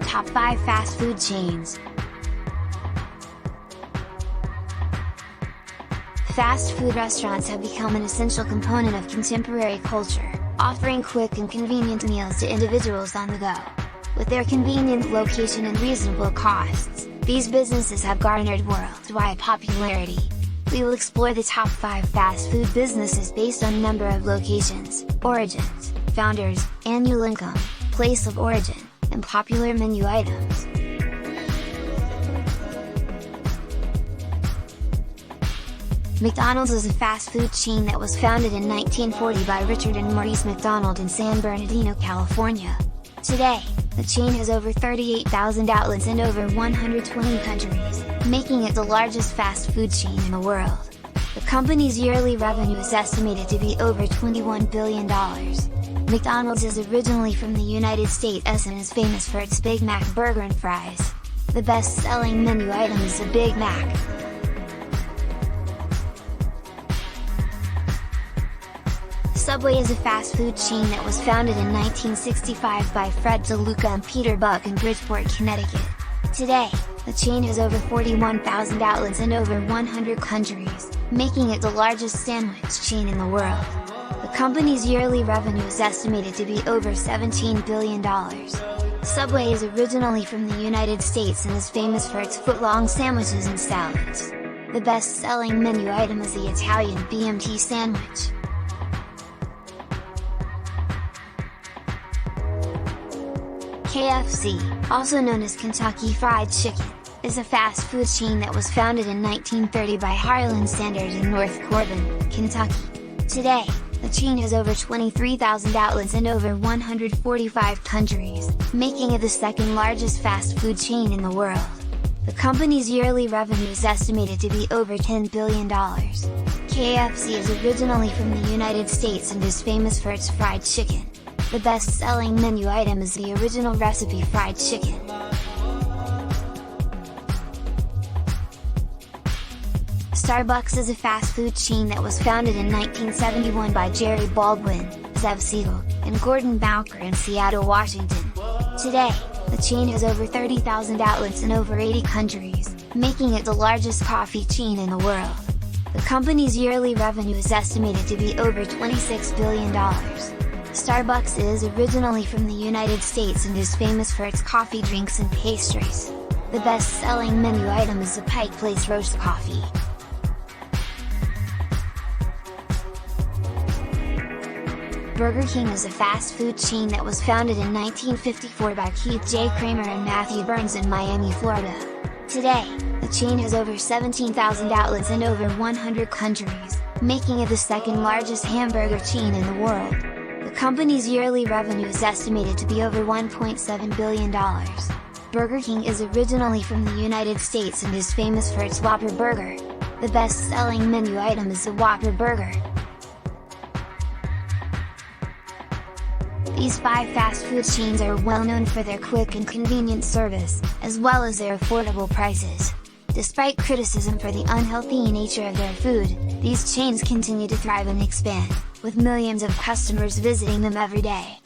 Top 5 Fast Food Chains. Fast food restaurants have become an essential component of contemporary culture, offering quick and convenient meals to individuals on the go. With their convenient location and reasonable costs, these businesses have garnered worldwide popularity. We will explore the top 5 fast food businesses based on number of locations, origins, founders, annual income, place of origin, and popular menu items. McDonald's is a fast food chain that was founded in 1940 by Richard and Maurice McDonald in San Bernardino, California. Today, the chain has over 38,000 outlets in over 120 countries, making it the largest fast food chain in the world. The company's yearly revenue is estimated to be over $21 billion. McDonald's is originally from the United States and is famous for its Big Mac burger and fries. The best-selling menu item is the Big Mac. Subway is a fast food chain that was founded in 1965 by Fred DeLuca and Peter Buck in Bridgeport, Connecticut. Today, the chain has over 41,000 outlets in over 100 countries, making it the largest sandwich chain in the world. The company's yearly revenue is estimated to be over $17 billion. Subway is originally from the United States and is famous for its footlong sandwiches and salads. The best-selling menu item is the Italian B.M.T sandwich. KFC, also known as Kentucky Fried Chicken, is a fast food chain that was founded in 1930 by Harlan Sanders in North Corbin, Kentucky. Today, the chain has over 23,000 outlets in over 145 countries, making it the second largest fast food chain in the world. The company's yearly revenue is estimated to be over $10 billion. KFC is originally from the United States and is famous for its fried chicken. The best-selling menu item is the original recipe fried chicken. Starbucks is a fast food chain that was founded in 1971 by Jerry Baldwin, Zev Siegel, and Gordon Bowker in Seattle, Washington. Today, the chain has over 30,000 outlets in over 80 countries, making it the largest coffee chain in the world. The company's yearly revenue is estimated to be over $26 billion. Starbucks is originally from the United States and is famous for its coffee drinks and pastries. The best-selling menu item is the Pike Place Roast Coffee. Burger King is a fast food chain that was founded in 1954 by Keith J. Kramer and Matthew Burns in Miami, Florida. Today, the chain has over 17,000 outlets in over 100 countries, making it the second largest hamburger chain in the world. The company's yearly revenue is estimated to be over $1.7 billion. Burger King is originally from the United States and is famous for its Whopper Burger. The best-selling menu item is the Whopper Burger. These 5 fast food chains are well known for their quick and convenient service, as well as their affordable prices. Despite criticism for the unhealthy nature of their food, these chains continue to thrive and expand, with millions of customers visiting them every day.